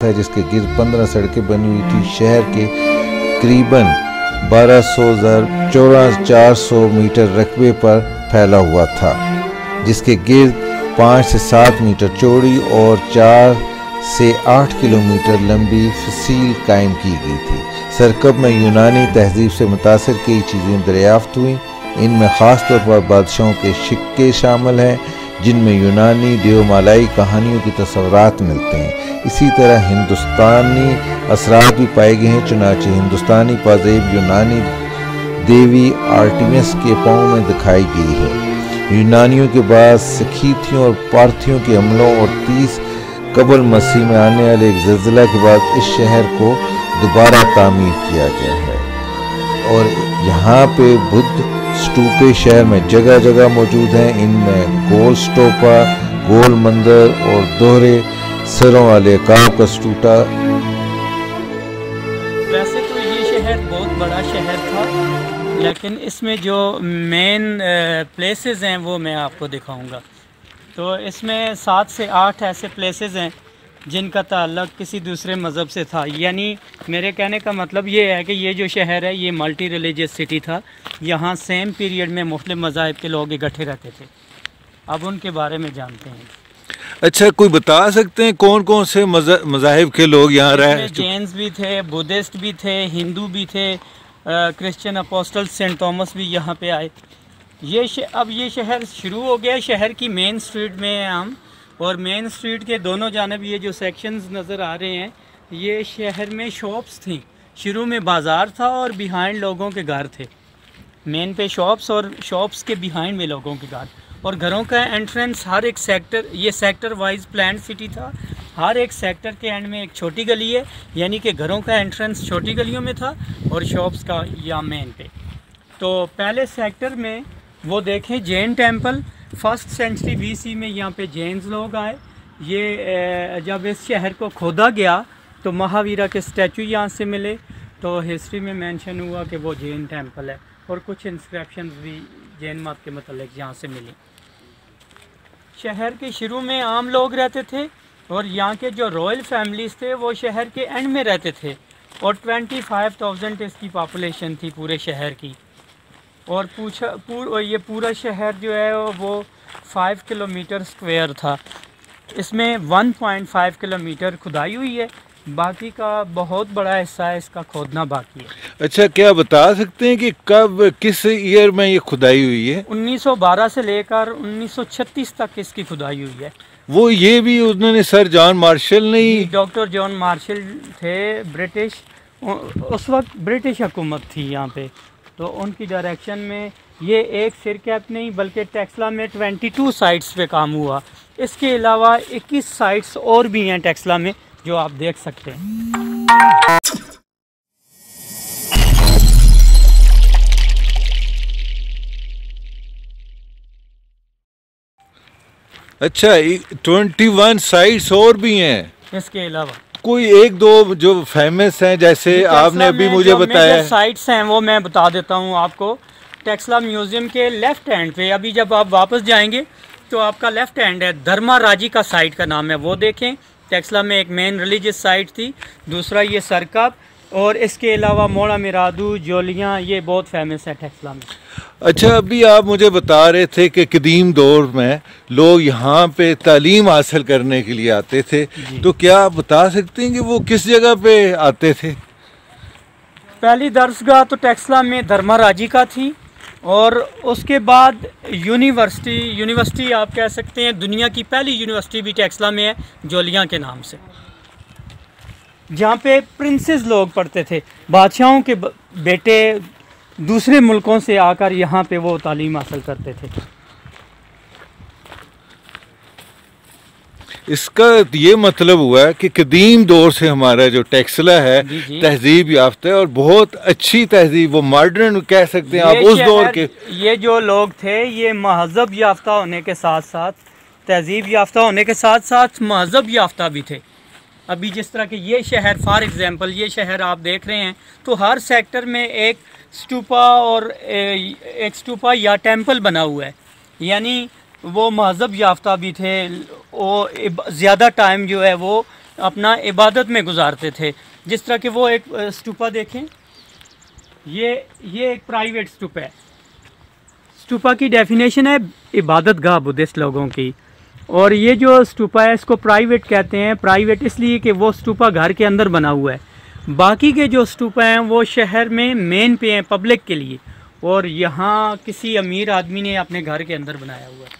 है जिसके गिर्द 15 सड़कें बनी हुई थी। शहर के करीबन 12,400 मीटर रकबे पर फैला हुआ था, जिसके गिर्द 5 से 7 मीटर चौड़ी और 4 से 8 किलोमीटर लंबी फसील कायम की गई थी। सरकब में यूनानी तहजीब से मुतासिर कई चीज़ें दरियाफ्त हुई। इनमें ख़ास तौर पर बादशाहों के सिक्के शामिल हैं, जिनमें यूनानी देवमालाई कहानियों की तस्वीरात मिलते हैं। इसी तरह हिंदुस्तानी असरात भी पाए गए हैं। चुनांचे हिंदुस्तानी पाजेब यूनानी देवी आर्टेमिस के पाँव में दिखाई गई है। यूनानियों के बाद सखीथियों और पार्थियों के हमलों और 30 कबल मसीह में आने वाले एक ज़लज़ला के बाद इस शहर को दोबारा तामीर किया गया है और यहाँ पे बुद्ध स्तूपे शहर में जगह जगह मौजूद हैं। इनमें गोल स्तूपा, गोल मंदिर और दोहरे सिरों वाले काब का स्तूपा। वैसे तो ये शहर बहुत बड़ा शहर था, लेकिन इसमें जो मेन प्लेसेस हैं वो मैं आपको दिखाऊंगा। तो इसमें 7 से 8 ऐसे प्लेसेस हैं जिनका ताल्लुक़ किसी दूसरे मज़हब से था। यानी मेरे कहने का मतलब ये है कि ये जो शहर है ये मल्टी रिलीजियस सिटी था। यहाँ सेम पीरियड में मुख्तलिफ मज़ाहिब के लोग इकट्ठे रहते थे। अब उनके बारे में जानते हैं। अच्छा, कोई बता सकते हैं कौन कौन से मज़ाहिब के लोग यहाँ रहे? जैन्स भी थे, बुद्धिस्ट भी थे, हिंदू भी थे, क्रिश्चियन अपोस्टल सेंट थॉमस भी यहाँ पे आए। अब ये शहर शुरू हो गया। शहर की मेन स्ट्रीट में हैं हम, और मेन स्ट्रीट के दोनों जानब ये जो सेक्शंस नज़र आ रहे हैं, ये शहर में शॉप्स थी। शुरू में बाज़ार था और बिहाइंड लोगों के घर थे। मेन पे शॉप्स और शॉप्स के बिहाइंड में लोगों के घर, और घरों का एंट्रेंस हर एक सेक्टर, ये सेक्टर वाइज प्लान सिटी था। हर एक सेक्टर के एंड में एक छोटी गली है, यानी कि घरों का एंट्रेंस छोटी गलियों में था और शॉप्स का या मेन पे। तो पहले सेक्टर में वो देखें Jain temple, 1st century BC में यहाँ पे जैन्स लोग आए। ये जब इस शहर को खोदा गया तो महावीरा के स्टैचू यहाँ से मिले, तो हिस्ट्री में मेंशन हुआ कि वो जैन टेम्पल है, और कुछ इंस्क्रिप्शंस भी जैन मत के मतलब यहाँ से मिली। शहर के शुरू में आम लोग रहते थे, और यहाँ के जो रॉयल फैमिलीज़ थे वो शहर के एंड में रहते थे, और 25,000 इसकी पॉपुलेशन थी पूरे शहर की। और ये पूरा शहर जो है वो 5 किलोमीटर स्क्वायर था। इसमें 1.5 किलोमीटर खुदाई हुई है, बाकी का बहुत बड़ा हिस्सा है इसका खोदना बाकी है। अच्छा, क्या बता सकते हैं कि कब, किस ईयर में ये खुदाई हुई है? 1912 से लेकर 1936 तक इसकी खुदाई हुई है। वो ये भी उन्होंने सर जॉन मार्शल नहीं, डॉक्टर जॉन मार्शल थे ब्रिटिश, उस वक्त ब्रिटिश हुकूमत थी यहाँ पे, तो उनकी डायरेक्शन में ये एक सिरकैप नहीं बल्कि टेक्सला में 22 साइट्स पे काम हुआ। इसके अलावा 21 साइट्स और भी हैं टेक्सला में जो आप देख सकते हैं। अच्छा, 21 साइट्स और भी हैं इसके अलावा? कोई एक दो जो फेमस हैं, जैसे आपने अभी मुझे बताया। साइट्स हैं वो मैं बता देता हूँ आपको। टेक्सला म्यूज़ियम के लेफ़्ट हैंड पे, अभी जब आप वापस जाएंगे तो आपका लेफ़्ट हैंड है, धर्मा राजी का साइट का नाम है, वो देखें। टेक्सला में एक मेन रिलीजियस साइट थी, दूसरा ये सरकब, और इसके अलावा मोड़ा मिरादू, जोलियाँ, ये बहुत फेमस है टेक्सला में। अच्छा, अभी आप मुझे बता रहे थे कि कदीम दौर में लोग यहाँ पे तालीम हासिल करने के लिए आते थे, तो क्या आप बता सकते हैं कि वो किस जगह पे आते थे? पहली दरसगाह तो टेक्सला में धर्मा राजी का थी, और उसके बाद यूनिवर्सिटी आप कह सकते हैं, दुनिया की पहली यूनिवर्सिटी भी टेक्सला में है, जोलियाँ के नाम से, जहाँ पे प्रिंसेस लोग पढ़ते थे। बादशाहों के बेटे दूसरे मुल्कों से आकर यहाँ पे वो तालीम हासिल करते थे। इसका ये मतलब हुआ है कि कदीम दौर से हमारा जो टेक्सला है तहजीब याफ्ता है, और बहुत अच्छी तहजीब, वो मॉडर्न कह सकते हैं आप उस दौर के। ये जो लोग थे ये महजब याफ्ता होने के साथ साथ, तहजीब याफ्ता होने के साथ साथ महजब याफ्ता भी थे। अभी जिस तरह के ये शहर, फॉर एग्ज़ाम्पल ये शहर आप देख रहे हैं, तो हर सेक्टर में एक स्तूपा या टेम्पल बना हुआ है, यानी वो महजब याफ्ता भी थे। वो ज़्यादा टाइम जो है वो अपना इबादत में गुजारते थे। जिस तरह कि वो एक स्तूपा देखें, ये एक प्राइवेट स्तूपा है। स्तूपा की डेफिनेशन है इबादत गाह बुद्धिस्ट लोगों की, और ये जो स्तूपा है इसको प्राइवेट कहते हैं। प्राइवेट इसलिए कि वो स्तूपा घर के अंदर बना हुआ है, बाकी के जो स्तूपा हैं वो शहर में मेन पे हैं पब्लिक के लिए, और यहाँ किसी अमीर आदमी ने अपने घर के अंदर बनाया हुआ है।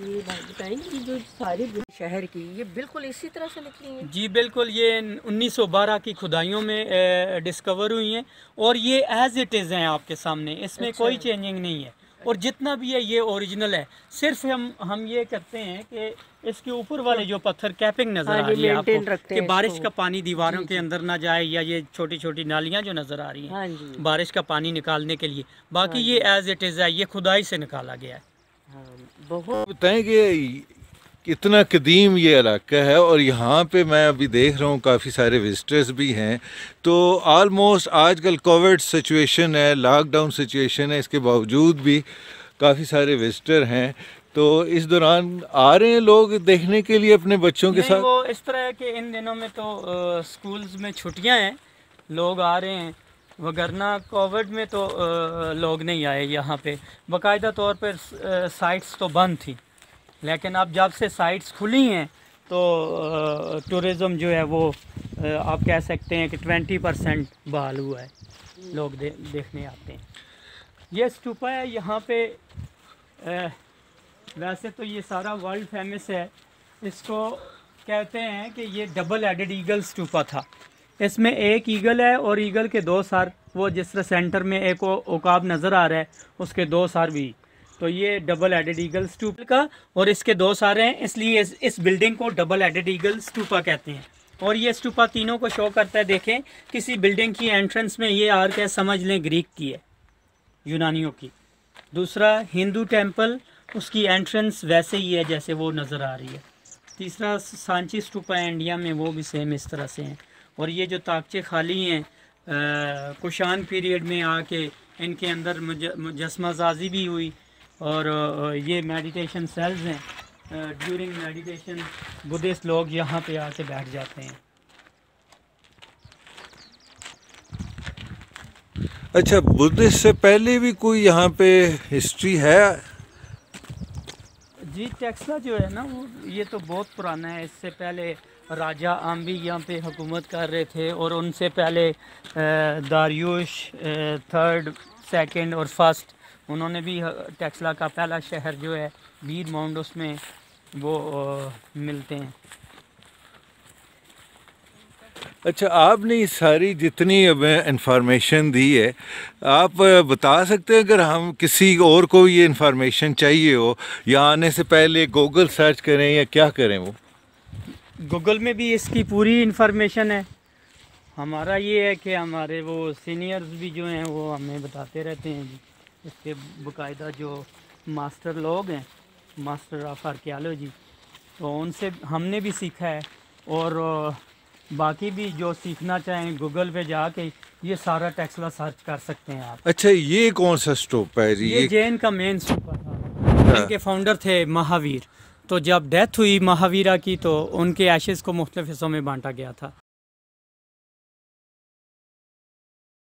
ये बात बताएंगे जो सारी शहर की ये बिल्कुल इसी तरह से निकली है? जी बिल्कुल, ये 1912 की खुदाइयों में डिस्कवर हुई हैं, और ये एज इट इज़ हैं आपके सामने, इसमें अच्छा। कोई चेंजिंग नहीं है, और जितना भी है ये ओरिजिनल है। सिर्फ हम ये करते हैं कि इसके ऊपर वाले जो पत्थर कैपिंग नज़र आ रही है आपको कि बारिश का पानी दीवारों के अंदर ना जाए, या ये छोटी छोटी नालियाँ जो नज़र आ रही हैं बारिश का पानी निकालने के लिए, बाकी ये एज इट इज़ है, ये खुदाई से निकाला गया है। बहुत बताएं कि कितना कदीम ये इलाका है, और यहाँ पे मैं अभी देख रहा हूँ काफ़ी सारे विजिटर्स भी हैं। तो ऑलमोस्ट आजकल कोविड सिचुएशन है, लॉकडाउन सिचुएशन है, इसके बावजूद भी काफ़ी सारे विजिटर हैं। तो इस दौरान आ रहे हैं लोग देखने के लिए अपने बच्चों के साथ? वो इस तरह है कि इन दिनों में तो स्कूल्स में छुट्टियां हैं, लोग आ रहे हैं, वगरना कोविड में तो लोग नहीं आए यहाँ पे। बाकायदा तौर पर साइट्स तो बंद थी, लेकिन अब जब से साइट्स खुली हैं तो टूरिज़म जो है वो आप कह सकते हैं कि 20% बहाल हुआ है, लोग देखने आते हैं। ये स्तूपा है यहाँ पे, वैसे तो ये सारा वर्ल्ड फेमस है। इसको कहते हैं कि ये डबल एडेड ईगल स्तूपा था। इसमें एक ईगल है और ईगल के दो सर, वो जिस तरह सेंटर में एक उकाब नज़र आ रहा है उसके दो सर भी, तो ये डबल एडेड ईगल स्तूपा का, और इसके दो सर हैं, इसलिए इस बिल्डिंग को डबल एडेड ईगल स्तूपा कहते हैं। और ये स्तूपा तीनों को शो करता है। देखें, किसी बिल्डिंग की एंट्रेंस में ये आर्क है, समझ लें ग्रीक की है, यूनानियों की। दूसरा हिंदू टेम्पल, उसकी एंट्रेंस वैसे ही है जैसे वो नज़र आ रही है। तीसरा सांची स्तूपा है इंडिया में, वो भी सेम इस तरह से हैं। और ये जो ताकचे खाली हैं कुशान पीरियड में आके इनके अंदर मुजस्समासाजी भी हुई, और ये मेडिटेशन सेल्स हैं। ड्यूरिंग मेडिटेशन बुद्धिस्ट लोग यहाँ पे आके बैठ जाते हैं। अच्छा, बुद्धिस्ट से पहले भी कोई यहाँ पे हिस्ट्री है? जी, टेक्सला जो है ना वो ये तो बहुत पुराना है। इससे पहले राजा आम्बी यहाँ पे हुकूमत कर रहे थे, और उनसे पहले दारियुश थर्ड, सेकंड और फर्स्ट, उन्होंने भी टेक्सला का पहला शहर जो है बीर माउंड, उसमें वो मिलते हैं। अच्छा, आपने ये सारी जितनी हमें इंफॉर्मेशन दी है, आप बता सकते हैं अगर हम किसी और को ये इंफॉर्मेशन चाहिए हो, या आने से पहले गूगल सर्च करें या क्या करें? वो गूगल में भी इसकी पूरी इंफॉर्मेशन है। हमारा ये है कि हमारे वो सीनियर्स भी जो हैं वो हमें बताते रहते हैं जी, इसके बाकायदा जो मास्टर लोग हैं, मास्टर ऑफ आर्कियोलॉजी, तो उनसे हमने भी सीखा है। और बाकी भी जो सीखना चाहें गूगल पे जाके ये सारा टेक्सला सर्च कर सकते हैं आप। अच्छा, ये कौन सा स्तूपा है जी? ये जैन का मेन स्तूपा था। इनके फाउंडर थे महावीर, तो जब डेथ हुई महावीरा की तो उनके एशेज़ को मुख्तलिफ हिस्सों में बांटा गया था।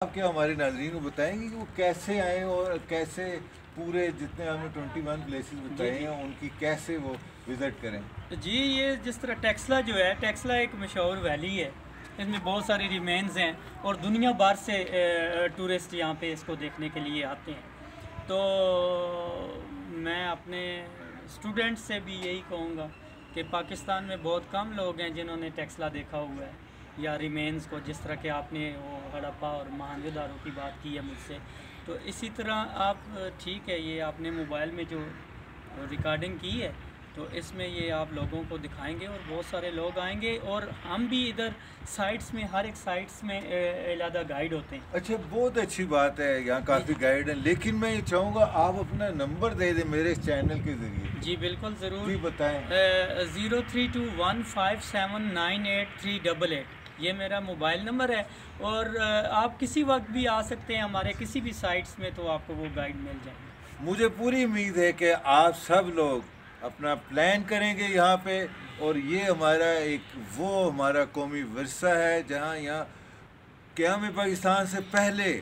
आप क्या हमारे नाज़रीन को बताएंगे कि वो कैसे आए और कैसे पूरे जितने हमने 21 प्लेसेस बताए हैं उनकी कैसे वो विज़िट करें? जी, ये जिस तरह टेक्सला जो है, टेक्सला एक मशहूर वैली है, इसमें बहुत सारी रिमेन्स हैं और दुनिया भर से टूरिस्ट यहाँ पे इसको देखने के लिए आते हैं। तो मैं अपने स्टूडेंट्स से भी यही कहूँगा कि पाकिस्तान में बहुत कम लोग हैं जिन्होंने टेक्सला देखा हुआ है या रिमेन्स को, जिस तरह के आपने वो हड़प्पा और महानवेदारों की बात की है मुझसे। तो इसी तरह आप ठीक है, ये आपने मोबाइल में जो रिकॉर्डिंग की है तो इसमें ये आप लोगों को दिखाएंगे और बहुत सारे लोग आएंगे, और हम भी इधर साइट्स में, हर एक साइट्स में अलग गाइड होते हैं। अच्छा, बहुत अच्छी बात है, यहाँ काफ़ी गाइड हैं, लेकिन मैं ये चाहूँगा आप अपना नंबर दे दें मेरे इस चैनल के ज़रिए। जी बिल्कुल, ज़रूर। जी बताएं। 0321579838 ये मेरा मोबाइल नंबर है, और आप किसी वक्त भी आ सकते हैं हमारे किसी भी साइट्स में, तो आपको वो गाइड मिल जाएंगे। मुझे पूरी उम्मीद है कि आप सब लोग अपना प्लान करेंगे यहाँ पे। और ये हमारा हमारा कौमी विरसा है, जहाँ यहाँ क़याम पाकिस्तान से पहले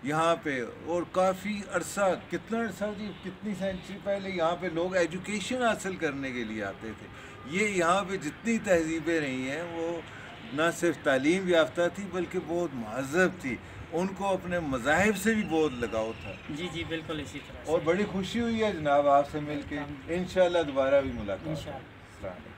यहाँ पे और काफ़ी अरसा, कितना अरसा जी, कितनी सेंचुरी पहले यहाँ पे लोग एजुकेशन हासिल करने के लिए आते थे। ये यहाँ पे जितनी तहजीबें रही हैं वो ना सिर्फ तालीम याफ्ता थी बल्कि बहुत महज़ब थी, उनको अपने मज़ाहिब से भी बहुत लगाव था। जी जी बिल्कुल इसी तरह और बड़ी खुशी हुई है जनाब आपसे मिल के। इंशाअल्लाह दोबारा भी मुलाकात।